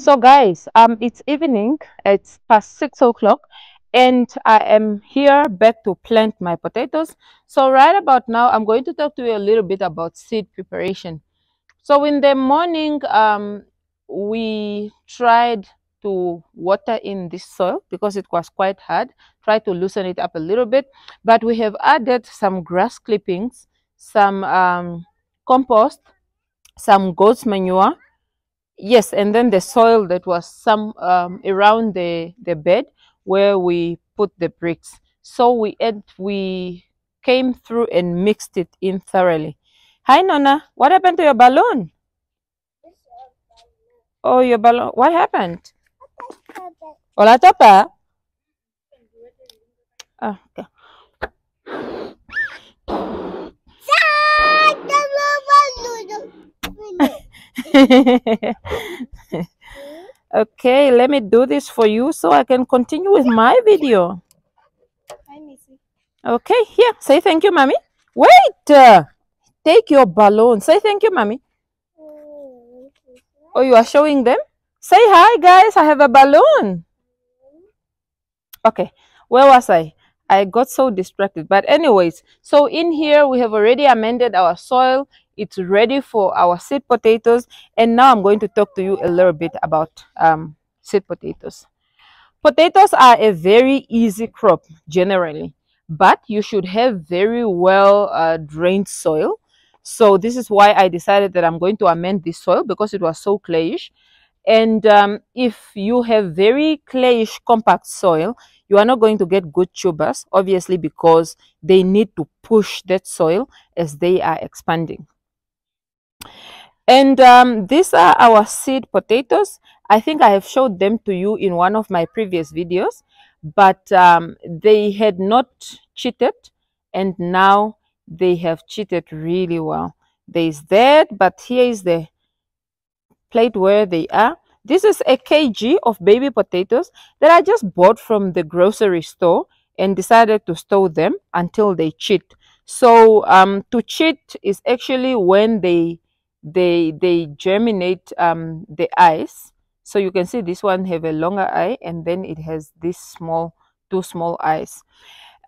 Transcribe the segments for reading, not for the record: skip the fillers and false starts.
So guys, it's evening, it's past 6 o'clock, and I am here back to plant my potatoes. So right about now, I'm going to talk to you a little bit about seed preparation. So in the morning, we tried to water in this soil because it was quite hard. Try to loosen it up a little bit, but we have added some grass clippings, some compost, some goat's manure. Yes, and then the soil that was some around the bed where we put the bricks. So we came through and mixed it in thoroughly. Hi Nona, what happened to your balloon? Oh, your balloon. What happened? Hola topa. Ah, okay. Okay, let me do this for you so I can continue with my video. Okay, here. Say thank you, mommy. Wait. Take your balloon. Say thank you, mommy. Oh, you are showing them? Say hi, guys. I have a balloon. Okay, where was I? I got so distracted. But anyways, so in here we have already amended our soil. It's ready for our seed potatoes. And now I'm going to talk to you a little bit about seed potatoes. Potatoes are a very easy crop generally, but you should have very well drained soil. So this is why I decided that I'm going to amend this soil because it was so clayish. And if you have very clayish compact soil, you are not going to get good tubers, obviously, because they need to push that soil as they are expanding. And these are our seed potatoes. I think I have showed them to you in one of my previous videos, but they had not cheated, and now they have cheated really well. There is that, but here is the plate where they are. This is a kg of baby potatoes that I just bought from the grocery store and decided to store them until they cheat. So to cheat is actually when they germinate the eyes. So you can see this one have a longer eye, and then it has this two small eyes.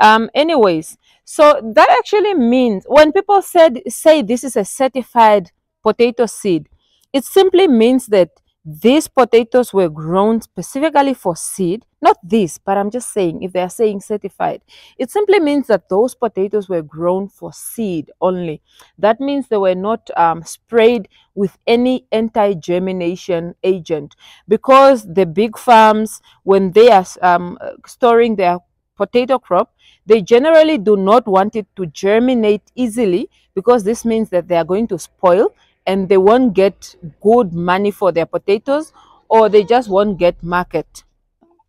Anyways, so that actually means when people say this is a certified potato seed, it simply means that these potatoes were grown specifically for seed. Not this, but I'm just saying, if they are saying certified, it simply means that those potatoes were grown for seed only. That means they were not sprayed with any anti-germination agent, because the big farms, when they are storing their potato crop, they generally do not want it to germinate easily, because this means that they are going to spoil and they won't get good money for their potatoes, or they just won't get market.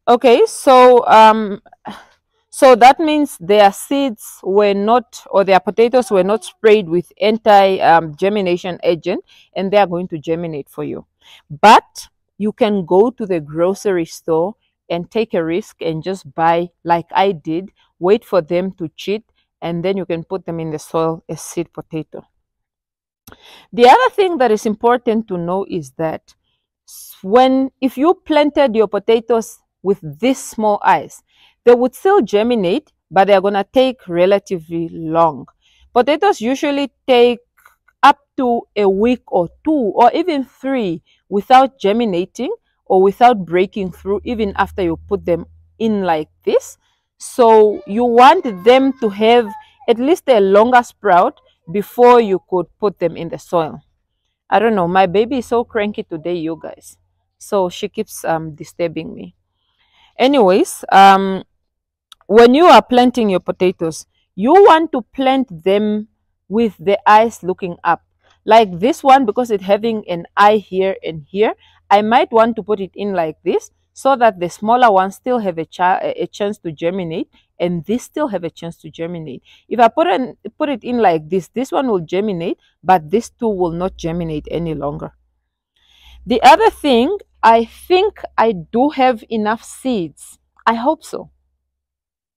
Okay, so that means their seeds were not, or their potatoes were not sprayed with anti germination agent, and they are going to germinate for you. But you can go to the grocery store and take a risk and just buy like I did, wait for them to cheat, and then you can put them in the soil as seed potato. The other thing that is important to know is that if you planted your potatoes with these small eyes, they would still germinate, but they're going to take relatively long. Potatoes usually take up to a week or 2 or even 3 without germinating or without breaking through, even after you put them in like this. So you want them to have at least a longer sprout before you could put them in the soil. I don't know, my baby is so cranky today, you guys. So she keeps disturbing me. Anyways, when you are planting your potatoes, you want to plant them with the eyes looking up. Like this one, because it's having an eye here and here, I might want to put it in like this, so that the smaller ones still have a chance to germinate, and this still have a chance to germinate. If I put it in like this one will germinate, but this two will not germinate any longer. The other thing, I think I do have enough seeds. I hope so.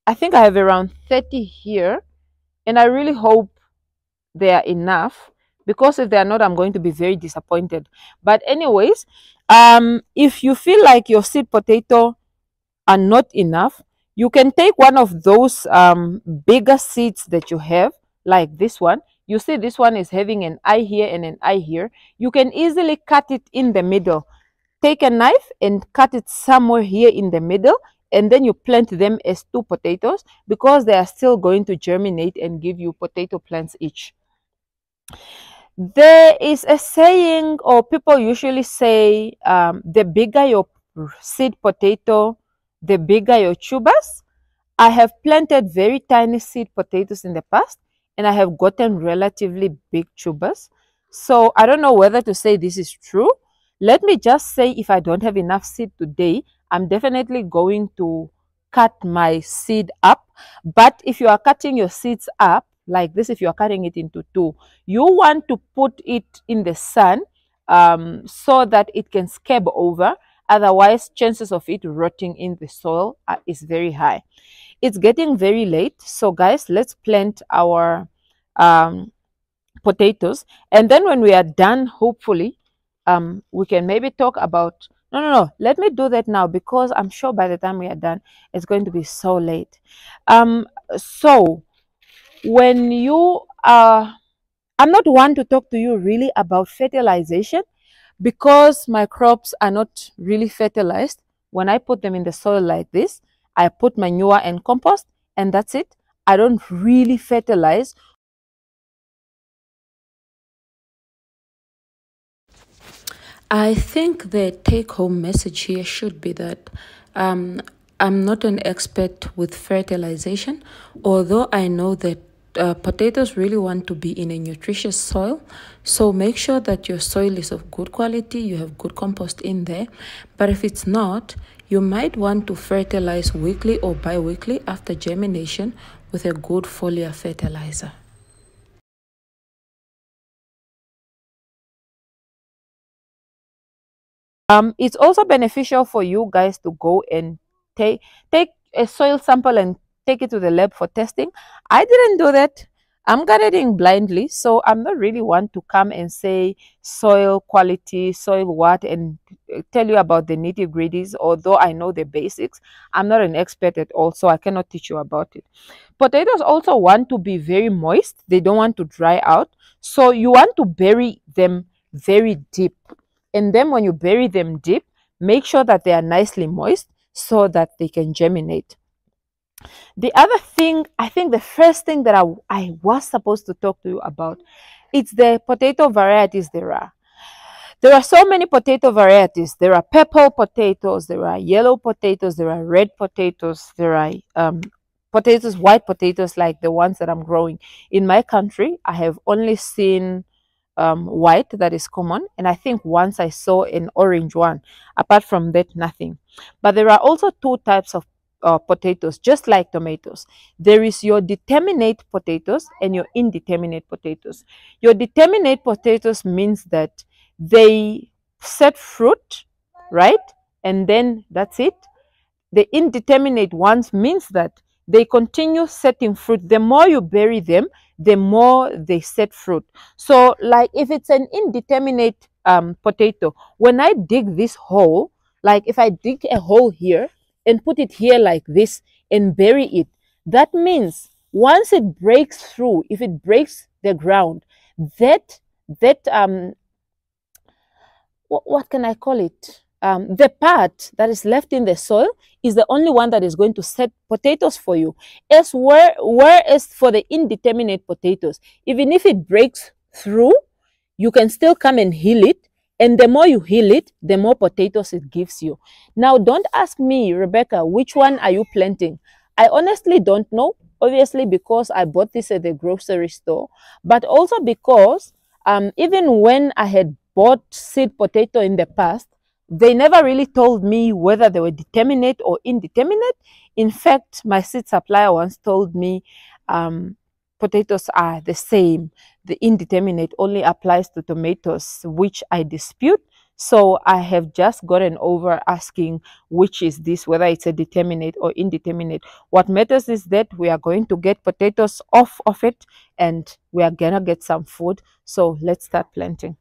I think I have around 30 here, and I really hope they are enough, because if they are not, I'm going to be very disappointed. But anyways, if you feel like your seed potato are not enough, you can take one of those bigger seeds that you have, like this one. You see this one is having an eye here and an eye here. You can easily cut it in the middle. Take a knife and cut it somewhere here in the middle, and then you plant them as two potatoes, because they are still going to germinate and give you potato plants each. There is a saying, or people usually say, the bigger your seed potato, the bigger your tubers. I have planted very tiny seed potatoes in the past, and I have gotten relatively big tubers. So I don't know whether to say this is true. Let me just say, if I don't have enough seed today, I'm definitely going to cut my seed up. But if you are cutting your seeds up like this, if you are cutting it into two, you want to put it in the sun so that it can scab over. Otherwise, chances of it rotting in the soil is very high. It's getting very late, so guys, let's plant our potatoes, and then when we are done, hopefully we can maybe talk about, no, let me do that now, because I'm sure by the time we are done, it's going to be so late. So when you I'm not one to talk to you really about fertilization, because my crops are not really fertilized. When I put them in the soil like this, I put manure and compost, and that's it. I don't really fertilize. I think the take-home message here should be that I'm not an expert with fertilization, although I know that potatoes really want to be in a nutritious soil. So make sure that your soil is of good quality, you have good compost in there. But if it's not, you might want to fertilize weekly or bi-weekly after germination with a good foliar fertilizer. It's also beneficial for you guys to go and take a soil sample and take it to the lab for testing. I didn't do that. I'm gardening blindly, so I'm not really one to come and say soil quality, soil what, and tell you about the nitty-gritties. Although I know the basics, I'm not an expert at all, so I cannot teach you about it. Potatoes also want to be very moist. They don't want to dry out, so you want to bury them very deep. And then when you bury them deep, make sure that they are nicely moist so that they can germinate. The other thing, I think the first thing that I was supposed to talk to you about, it's the potato varieties there are. There are so many potato varieties. There are purple potatoes, there are yellow potatoes, there are red potatoes, there are potatoes, white potatoes, like the ones that I'm growing. In my country, I have only seen white that is common, and I think once I saw an orange one. Apart from that, nothing. But there are also two types of potatoes, just like tomatoes. There is your determinate potatoes and your indeterminate potatoes. Your determinate potatoes means that they set fruit, right? And then that's it. The indeterminate ones means that they continue setting fruit. The more you bury them, the more they set fruit. So like if it's an indeterminate potato, when I dig this hole, like if I dig a hole here and put it here like this and bury it, that means once it breaks through, if it breaks the ground, that what can I call it? The part that is left in the soil is the only one that is going to set potatoes for you. Whereas for the indeterminate potatoes, even if it breaks through, you can still come and heal it. And the more you heal it, the more potatoes it gives you. Now, don't ask me, Rebecca, which one are you planting? I honestly don't know. Obviously, because I bought this at the grocery store, but also because even when I had bought seed potato in the past, they never really told me whether they were determinate or indeterminate. In fact, my seed supplier once told me potatoes are the same. The indeterminate only applies to tomatoes, which I dispute. So I have just gotten over asking which is this, whether it's a determinate or indeterminate. What matters is that we are going to get potatoes off of it and we are gonna get some food. So let's start planting.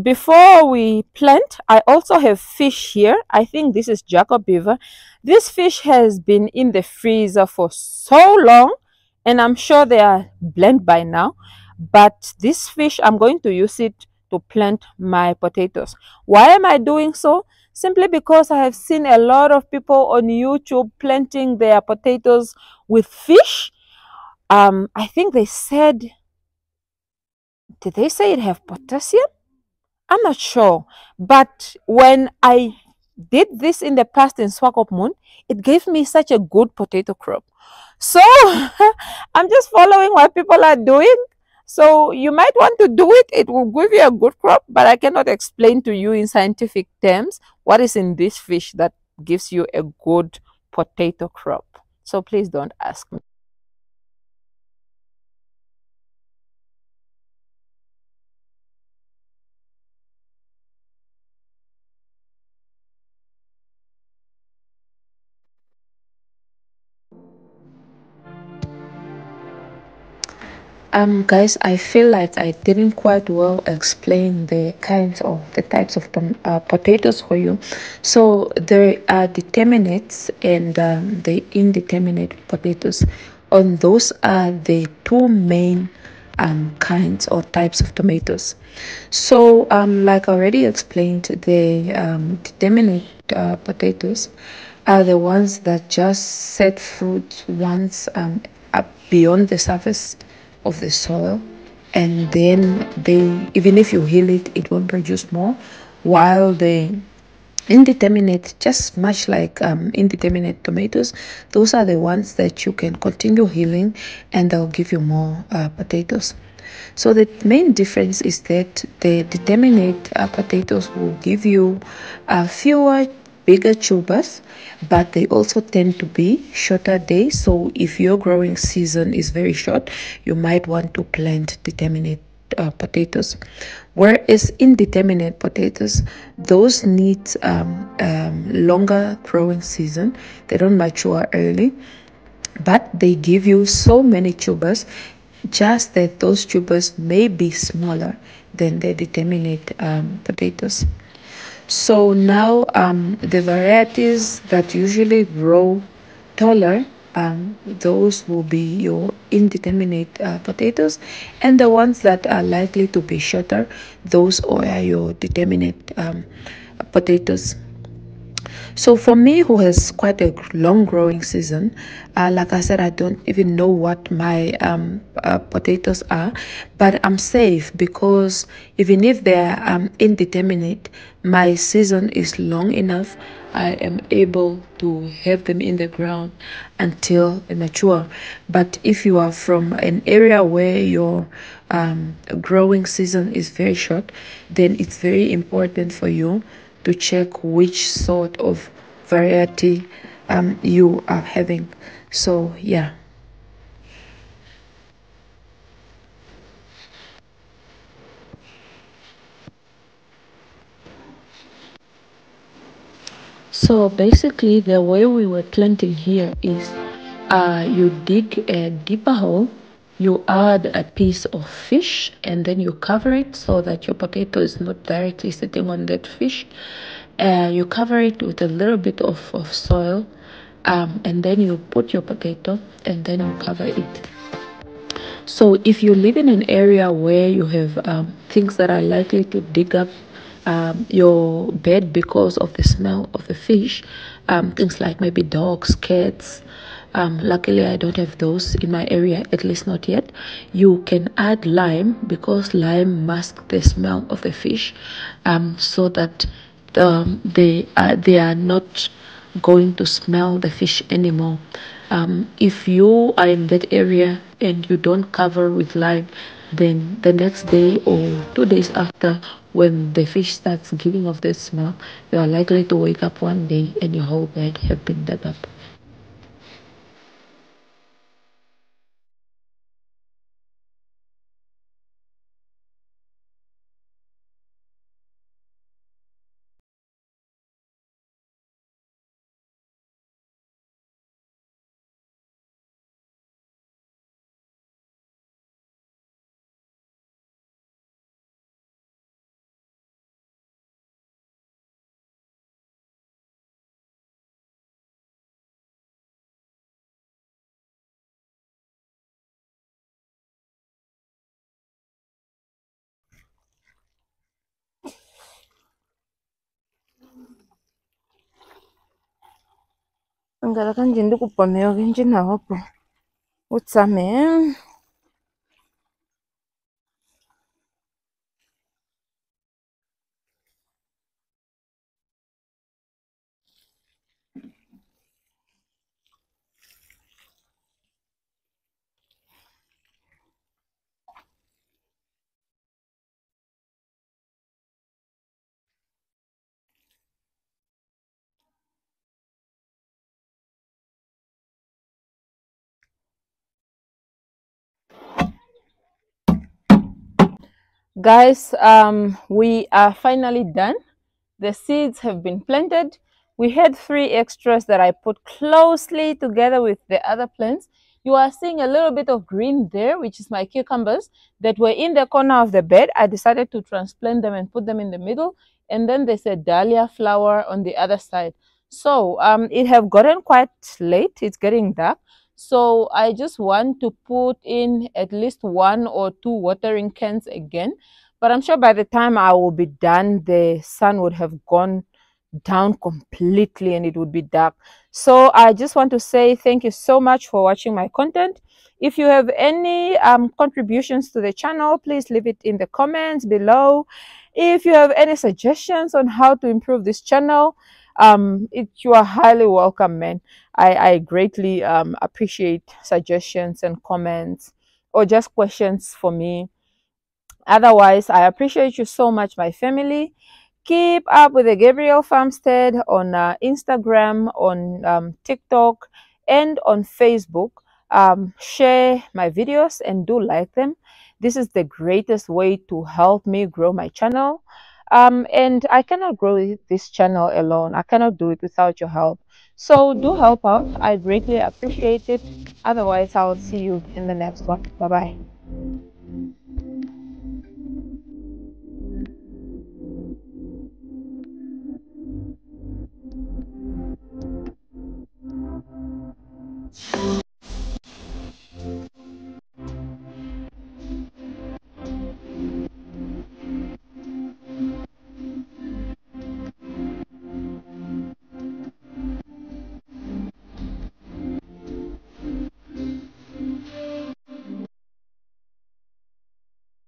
Before we plant, I also have fish here. I think this is Jacob beaver. This fish has been in the freezer for so long, and I'm sure they are bland by now. But this fish, I'm going to use it to plant my potatoes. Why am I doing so? Simply because I have seen a lot of people on YouTube planting their potatoes with fish. I think they said, did they say it have potassium? I'm not sure. But when I did this in the past in Swakopmund, it gave me such a good potato crop. So I'm just following what people are doing. So you might want to do it. It will give you a good crop, but I cannot explain to you in scientific terms what is in this fish that gives you a good potato crop. So please don't ask me. Guys, I feel like I didn't quite well explain the types of potatoes for you. So there are determinates and the indeterminate potatoes. And those are the two main kinds or types of tomatoes. So, like I already explained, the determinate potatoes are the ones that just set fruit once up beyond the surface of the soil, and then they, even if you heal it, it won't produce more. While the indeterminate, just much like indeterminate tomatoes, those are the ones that you can continue healing and they'll give you more potatoes. So the main difference is that the determinate potatoes will give you fewer bigger tubers, but they also tend to be shorter days. So if your growing season is very short, you might want to plant determinate potatoes. Whereas indeterminate potatoes, those need longer growing season. They don't mature early, but they give you so many tubers, just that those tubers may be smaller than the determinate potatoes. So now the varieties that usually grow taller, those will be your indeterminate potatoes, and the ones that are likely to be shorter, those are your determinate potatoes. So for me, who has quite a long growing season, like I said, I don't even know what my potatoes are, but I'm safe because even if they're indeterminate, my season is long enough. I am able to have them in the ground until they mature. But if you are from an area where your growing season is very short, then it's very important for you to check which sort of variety you are having. So, yeah. So basically, the way we were planting here is you dig a deeper hole, you add a piece of fish, and then you cover it so that your potato is not directly sitting on that fish. You cover it with a little bit of soil, and then you put your potato and then you cover it. So if you live in an area where you have things that are likely to dig up your bed because of the smell of the fish, things like maybe dogs, cats. Luckily, I don't have those in my area, at least not yet. You can add lime because lime masks the smell of the fish, so that they are not going to smell the fish anymore. If you are in that area and you don't cover with lime, then the next day or 2 days after, when the fish starts giving off the smell, you are likely to wake up one day and your whole bed have been dug up. ngala kanje ndikupomeyo kenje nawapo utsame. Guys, we are finally done. The seeds have been planted. We had 3 extras that I put closely together with the other plants. You are seeing a little bit of green there, which is my cucumbers that were in the corner of the bed. I decided to transplant them and put them in the middle. And then there's a dahlia flower on the other side. So it have gotten quite late. It's getting dark. So I just want to put in at least 1 or 2 watering cans again. But I'm sure by the time I will be done, the sun would have gone down completely and it would be dark. So I just want to say thank you so much for watching my content. If you have any contributions to the channel, please leave it in the comments below. If you have any suggestions on how to improve this channel, you are highly welcome, man. I greatly appreciate suggestions and comments or just questions for me. Otherwise, I appreciate you so much, my family. Keep up with the Gabriel Farmstead on Instagram, on TikTok, and on Facebook. Share my videos and do like them. This is the greatest way to help me grow my channel. And I cannot grow this channel alone. I cannot do it without your help. So do help out. I greatly appreciate it. Otherwise, I'll see you in the next one. Bye bye.